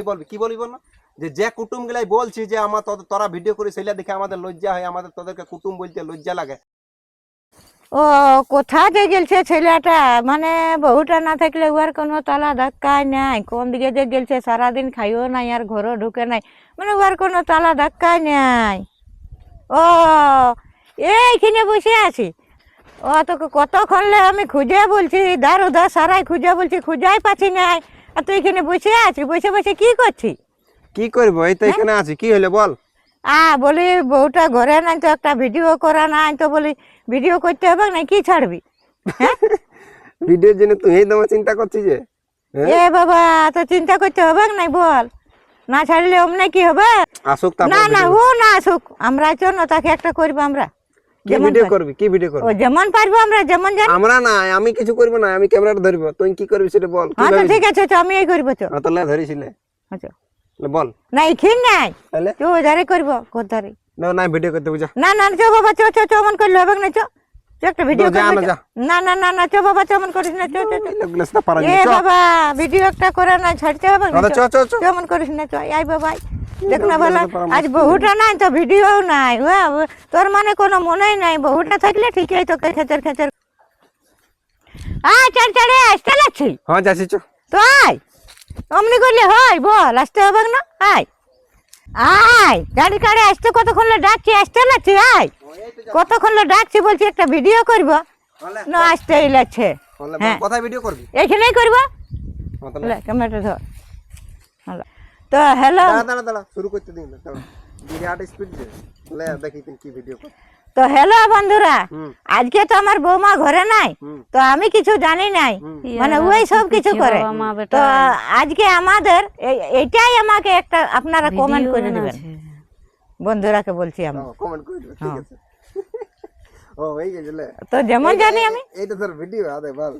বলবি কি বলবি না যে যে কুটুম গুলাই বলছি যে আমার তোরা ভিডিও করে সেটা দেখে আমাদের লজ্জা হয়, আমাদের তোদেরকে কুটুম বলতে লজ্জা লাগে। ও কোথা যে গেলছে ছেলেটা, মানে বহুটা না থাকলে উহার কোনো তালা ধাক্কাই নাই। কোন দিকে যে গেলছে, সারাদিন খাইও নাই আর ঘরও ঢুকে নাই, মানে উহার কোনো তালা ধাক্কাই নাই। ও এইখানে বসে আছি। ও তোকে কতক্ষণলে আমি খুঁজে বলছি, ধার উধার সারাই খুঁজে বলছি, খুঁজাই পাচ্ছি নাই। আর তুই এখানে বসে আছি, বসে বসে কি করছি? কি করবো, এই তো এখানে আছি। কি হলো বল? বলি বউটা ঘরে নাই তো, একটা ভিডিও করা নাই তো, বলি ভিডিও করতে হবে না, কি ছাড়বি? ভিডিওর জন্য তুই এই তোমার চিন্তা করছিস যে? এ বাবা, তো চিন্তা করতে হবে নাই বল? না ছাড়লে অমনে কি হবে? আসুক না না, ও না আসুক, আমরা চল তাকে একটা করবো। আমরা কি ভিডিও করবি? কি ভিডিও করবি? ও যেমন পারবো, আমরা যেমন জানি। আমরা না, আমি কিছু করবো না, আমি ক্যামেরাটা ধরবো। তুই কি করবি সেটা বল। হ্যাঁ তো ঠিক আছে, আমি এই করবো। তো তাহলে ধরিছিলে আচ্ছা বল। না এখানে নাই, তাহলে তো ধারে করবো। কোথারে না না ভিডিও করতে বুঝা। না না, চো বাবা, চো চো চো, মন করলে হবে না। চো একটা ভিডিও যা করবো। না যা। না না না না, চো বাবা, চমন করিস না। চো চো চো। এগুলো পারা এ যায়। বাবা, ভিডিও একটা করে না ছাড়তে হবে না। চ চ চ। চমন করিস না। চো আই বাবা, দেখ না ভালো, আজ বহুটা নাই তো ভিডিও নাই। তোর মানে কোনো মনেই নাই। বহুটা থাকলে ঠিকই তোকে খেচর খেচর। চার চারে আসতে লাগছি। হ্যাঁ যাচ্ছি, চ। তো আয়, অমনি করলে হয় বল? আসতে হবে না? আয় আয়, গাড়ি কাড়ে আসতে কতক্ষণ ডাকছি, আসতে লাগছি। আয়, কতক্ষণ ডাকছি, বলছি একটা ভিডিও করবো না, আসতেই লাগছে। হ্যাঁ, কোথায় ভিডিও করবি? এইখানেই করবো। ক্যামেরাটা ধর। তো হ্যালো, দাঁড়া দাঁড়া, শুরু করতে দিন। বিরাট স্পিড যে, দেখি কি ভিডিও কর। তো হ্যালো বন্ধুরা, আজকে তো আমার বৌমা ঘরে নাই, তো আমি কিছু জানি নাই, মানে ওই সব কিছু করে। তো আজকে আমাদের এটাই আমাকে একটা আপনারা কমেন্ট করে দিবেন। বন্ধুরাকে বলছি আমি, কমেন্ট করে দিবেন, ঠিক আছে? ও এই গেলে তো যেমন জানি আমি। এইটা তোর ভিডিও আদে বল।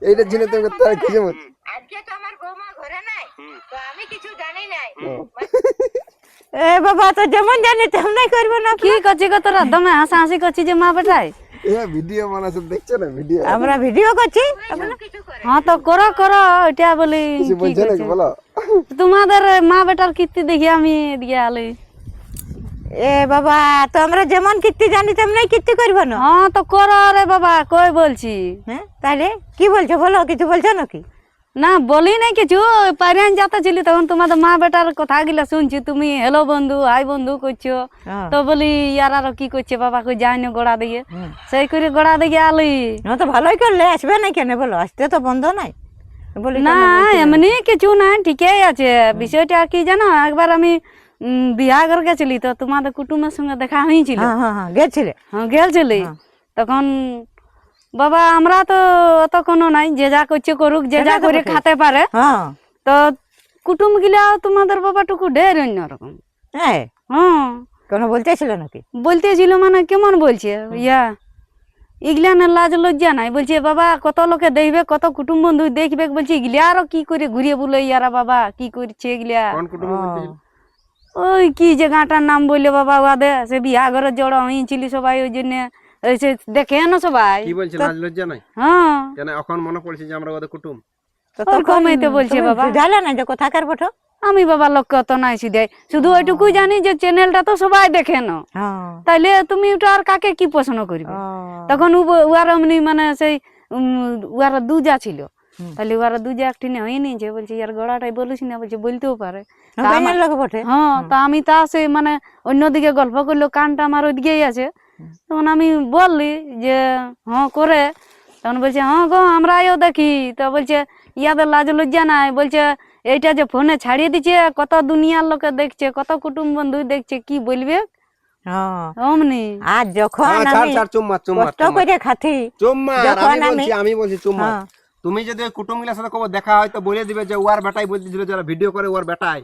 এইটার জন্য তোকে তার খুঁজে মত। আজকে তো আমার বৌমা ঘরে নাই, তো আমি কিছু জানি নাই। এ বাবা, তো যেমন জানি তেমনই করবো না। কি করছি গো তোরা? দমে হাসাহাসি করছি যে মা বেটাই। এ ভিডিও বানাছ, দেখছো না ভিডিও? আমরা ভিডিও করছি। হ্যাঁ তো করো করো, এটা বলি কিছু বলছো নাকি বলো? তোমাদের মা বেটার কীর্তি দেখি আমি এদিকে আলি। এ বাবা, তো আমরা যেমন কীর্তি জানি তেমনই কীর্তি করবো না? হ্যাঁ তো করো রে বাবা, কই বলছি। হ্যাঁ তাহলে কি বলছো বলো? কিছু বলছো নাকি? না বলি নাই কিছু, পারিয়ান যাতে ছিলি তখন তোমাদের মা বেটার কথা গিলা শুনছি। তুমি হ্যালো বন্ধু, হাই বন্ধু করছো, তো বলি ইয়ার আরো কি করছে বাবা, কই যাইনি গোড়া দিয়ে, সেই করে গোড়া দিকে আলি। তো ভালোই করলে, আসবে না কেন বলো? আসতে তো বন্ধ নাই। বলি না এমনি কিছু না, ঠিকই আছে। বিষয়টা কি জানো, একবার আমি বিহাঘর গেছিলি, তো তোমাদের কুটুমের সঙ্গে দেখা হয়েছিল। গেছিলে? হ্যাঁ গেছিলি। তখন বাবা আমরা তো অত কোনো নাই, যে যা করছে করুক, যে যা করে খেতে পারে। তো কুটুম গিলা তোমাদের বাবা টুকু ঢের অন্যরকম। হ্যাঁ, কোনো বলতেছিল নাকি? বলতেছিল মানে কেমন বলছে, ইয়া ইগলানের লাজ লজ্জা নাই। বলছে বাবা কত লোকে দেখবে, কত কুটুম বন্ধু দেখবে, বলছে এগুলা আরো কি করে ঘুরিয়ে বলে ইয়ারা বাবা কি করছে এগুলা। ওই কি জায়গাটার নাম বললে বাবা, ওয়াদে সে বিহাঘরের জড় হয়েছিলি সবাই, ওই জন্য দেখে না সবাই। কি বলছে, লাজ লজ্জা নাই? হ্যাঁ, কেন এখন মনে পড়ছে যে আমরা ওদের কুটুম? কমাইতে বলছে বাবা। জানো না যে কোথাকার বটো? আমি বাবা লক্ষ্য তো নাই সিধে, শুধু ওইটুকুই জানি যে চ্যানেলটা তো সবাই দেখে না, তাইলে তুমি ওটা আর কাকে কি প্রশ্ন করবে? তখন উয়ার অমনি মানে সেই উয়ার দুজা ছিল, তাহলে উয়ার দুজা একটি হয়ে নিয়েছে। বলছে ইয়ার গড়াটাই বলিস না, বলছে বলতেও পারে। হ্যাঁ, তা আমি তা সে মানে অন্যদিকে গল্প করলো, কানটা আমার ওইদিকেই আছে। তখন আমি বললি যে হ্যাঁ করে, তখন বলছে হ্যাঁ গো আমরাও দেখি। তো বলছে ইয়াদের লাজ লজ্জা নাই, বলছে এইটা যে ফোনে ছাড়িয়ে দিচ্ছে, কত দুনিয়ার লোকে দেখছে, কত কুটুম বন্ধু দেখছে, কি বলবে অমনি। আর যখন আমি বলছি চুম্মা, তুমি যদি ওই কুটুম গুলার সাথে কবে দেখা হয় তো বলে দিবে যে ওয়ার বেটাই বলতেছিল, যারা ভিডিও করে ওয়ার বেটাই,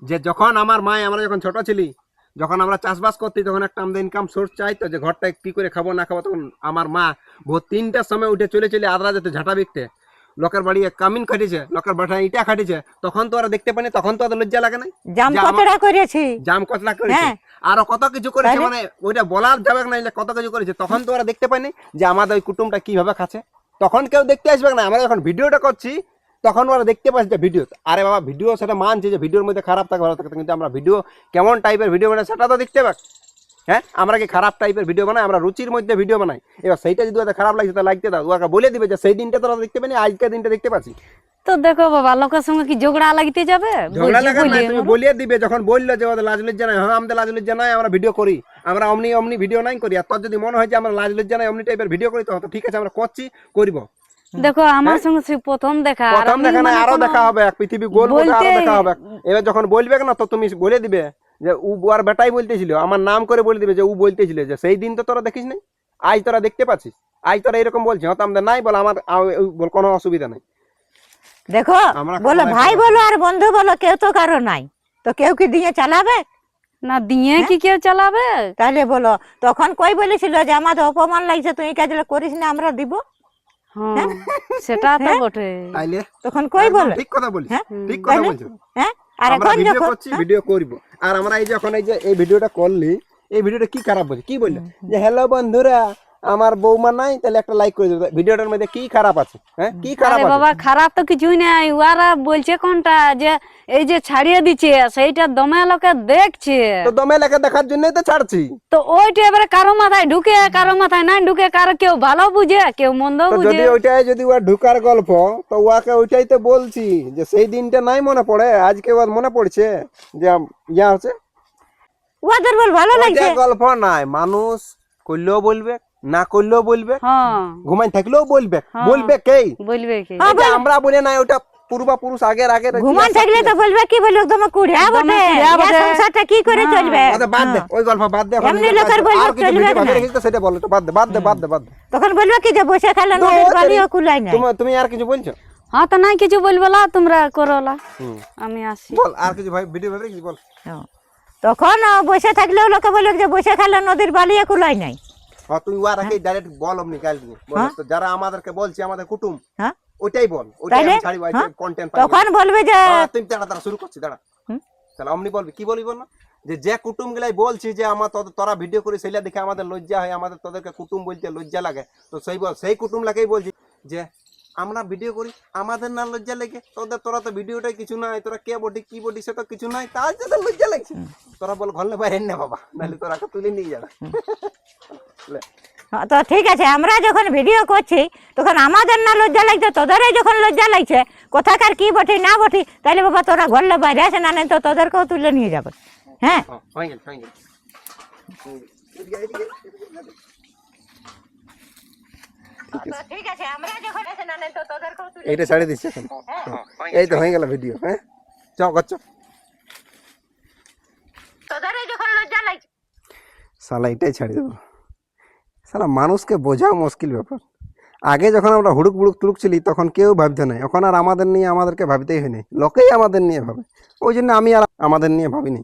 যে যখন আমার মায় আমরা যখন ছোট ছিলি, যখন আমরা চাষবাস করতে, তখন একটা আমাদের ইনকাম সোর্স চাইতো যে ঘরটা কি করে খাবো না খাবো, তখন আমার মা ভোর 3টার সময় উঠে চলে আদ্রা যেতে ঝাঁটা বিকতে, লোকের বাড়ি কামিন খাটিছে, লোকের বাড়ি ইটা খাটিছে। তখন তো ওরা দেখতে পানি, তখন তো ওদের লজ্জা লাগে নাই? জাম কতটা করেছি, জাম কতটা করেছে, আরো কত কিছু করেছে, মানে ওইটা বলার যাবে না, কত কিছু করেছে। তখন তো ওরা দেখতে পায়নি যে আমাদের ওই কুটুমটা কিভাবে খাচ্ছে। তখন কেউ দেখতে আসবে না। আমরা যখন ভিডিওটা করছি তখন ওরা দেখতে পাচ্ছে যে ভিডিও, আরে বাবা ভিডিও সেটা মানছে যে ভিডিওর মধ্যে খারাপ থাকে ভালো থাকে, কিন্তু আমরা ভিডিও কেমন টাইপের ভিডিও বানাই সেটা তো দেখতে পাক। হ্যাঁ, আমরা কি খারাপ টাইপের ভিডিও বানাই? আমরা রুচির মধ্যে ভিডিও বানাই। এবার সেইটা যদি ওদের খারাপ লাগছে তা লাগতে দাও, ওকে বলে দিবে যে সেই দিনটা তোরা দেখতে পানি, আজকের দিনটা দেখতে পাচ্ছি। তো দেখো বাবা, লোকের সঙ্গে কি ঝগড়া লাগতে যাবে? ঝগড়া লাগার না, তুমি বলিয়ে দিবে যখন বললো যে ওদের লাজ লজ্জা নাই, হ্যাঁ আমাদের লাজ লজ্জা নাই, আমরা ভিডিও করি, আমরা অমনি অমনি ভিডিও নাই করি। আর তোর যদি মনে হয় যে আমরা লাজ লজ্জা নাই অমনি টাইপের ভিডিও করি, তো ঠিক আছে আমরা করছি, করব। দেখো আমার সঙ্গে সেই প্রথম দেখা, আর প্রথম আমি দেখা না, মানে আরো কোনো- দেখা হবে, এক পৃথিবী গোল মতো আরো দেখা হবে। এবার যখন বলবে না তো তুমি বলে দিবে যে ও আর বেটাই বলতেছিল, আমার নাম করে বলে দিবে যে ও বলতেছিল যে সেই দিন তো তোরা দেখিস নাই, আজ তোরা দেখতে পাচ্ছিস, আজ তোরা এরকম বলছিস, হয়তো আমাদের নাই বল, আমার কোনো অসুবিধা নাই। দেখো বলো ভাই বলো আর বন্ধু বলো, কেউ তো কারো নাই, তো কেউ কি দিয়ে চালাবে না? দিয়ে কি কেউ চালাবে? তাহলে বলো, তখন কই বলেছিল যে আমাদের অপমান লাগছে, তুই কাজটা করিস না, আমরা দিব। হ্যাঁ, সেটা তো বটে। তাইলে তখন কই বলে ঠিক কথা বলিস, হ্যাঁ? ঠিক কথা বলছো। হ্যাঁ, আর আমরা এখন ভিডিও যখন করছি, ভিডিও করব। আর আমরা এই যখন এই যে এই ভিডিওটা করলি, এই ভিডিওটা কি খারাপ বলছে, কি বললো যে হ্যালো বন্ধুরা আমার বৌমা নাই, তাহলে একটা লাইক করে দেবে। ভিডিওটার মধ্যে কি খারাপ আছে? হ্যাঁ, কি খারাপ আরে আছে? বাবা, খারাপ তো কিছুই নাই। ওরা বলছে কোনটা যে এই যে ছাড়িয়ে দিচ্ছে সেইটা দমে লোকে দেখছে, তো দমে লেখা দেখার জন্যই তো ছাড়ছি। তো ওইটা এবারে কারো মাথায় ঢুকে কারো মাথায় নাই ঢুকে, কারো কেউ ভালো বুঝে কেউ মন্দ তো বুঝে। যদি ওইটাই যদি ওর ঢুকার গল্প, তো ওকে ওইটাই তো বলছি যে সেই দিনটা নাই মনে পড়ে, আজকে ওর মনে পড়ছে যে ইয়া হচ্ছে ওদের বল ভালো লাগছে, ওইটা গল্প নাই। মানুষ করলেও বলবে, না করলেও বলবে, হ্যাঁ ঘুমাই থাকলেও বলবে, বলবে কে? বলবে কি? এই যে আমরা বলে নাই, ওটা পূর্বপুরুষ আগের ঘুমান থাকলে তো বলবে কি বলবে, একদম কুড়িয়া বটে, কুড়িয়া বটে। ইয়া সংসারটা কি করে চলবে? আচ্ছা, বাদ দে ওই গল্প, বাদ দে। এখন এমনি লোকের বলবে আর কিছু চলবে ভিডিও না। ভাবে রেখেছিস তো সেটা বল, বাদ দে, বাদ দে, বাদ দে, বাদ দে। তখন বলবে কি যে বসে খেলেন, তো নদীর বালিও কুলাই নাই। তুমি আর কিছু বলছো? হ্যাঁ, তো নাই কিছু বলবো না, তোমরা করোলা, আমি আসি। বল আর কিছু ভাই, ভিডিও ভাবে রেখেছিস বল। তখন বসে থাকলেও লোকে বলবে যে বসে খেলেন, নদীর বালিও কুলাই নাই। হ্যাঁ, তুই ওর আগে ডাইরেক্ট বল, অমনি কাল দিয়ে বল, তো যারা আমাদেরকে বলছে আমাদের কুটুম, হ্যাঁ ওইটাই বল, ওইটাই তাইলে? আমি ছাড়িব, হ্যাঁ? কন্টেন্ট তখন বলবে যে তুই দাঁড়া শুরু করছিস, দাঁড়া। তাহলে অমনি বলবি, কি বলবি বল না, যে কুটুম গুলাই বলছি যে আমার তোরা ভিডিও করে সেইটা দেখে আমাদের লজ্জা হয়, আমাদের তোদেরকে কুটুম বলতে লজ্জা লাগে, তো সেই বল, সেই কুটুম লাগাই বলছি যে আমরা ভিডিও করি, আমাদের না লজ্জা লাগে, তোরা তো ভিডিওটাই কিছু নাই, তোরা কে বডি কি বডি সে তো কিছু নাই, তার যে লজ্জা লাগছে, তোরা বল ঘরলে বাইরে না বাবা, নাহলে তোরা তুলে নিয়ে যাবে। তো ঠিক আছে, আমরা যখন ভিডিও করছি তখন আমাদের না লজ্জা লাগছে, তোদেরই যখন লজ্জা লাগছে, কোথাকার কি বটি না বটি, তাহলে বাবা তোরা ঘরলে বাইরে আসে, না নেই তো তোদেরকেও তুলে নিয়ে যাবে। হ্যাঁ, হয়ে গেল, হয়ে গেল। ঠিক আছে, আমরা যখন আসে, না নেই তো তোদেরকেও তুলে। এইটা ছাড়ে দিচ্ছি এখন। এই তো হয়ে গেল ভিডিও। হ্যাঁ, চ করছো। তোদেরই যখন লজ্জা লাগছে, শালা এটাই ছাড়ি দেবো। শালা মানুষকে বোঝাও মুশকিল ব্যাপার। আগে যখন আমরা হুড়ুক বুড়ুক তুলুক ছিলি তখন কেউ ভাবতে নাই, এখন আর আমাদের নিয়ে আমাদেরকে ভাবতেই হয় নাই, লোকেই আমাদের নিয়ে ভাবে, ওই জন্য আমি আর আমাদের নিয়ে ভাবিনি।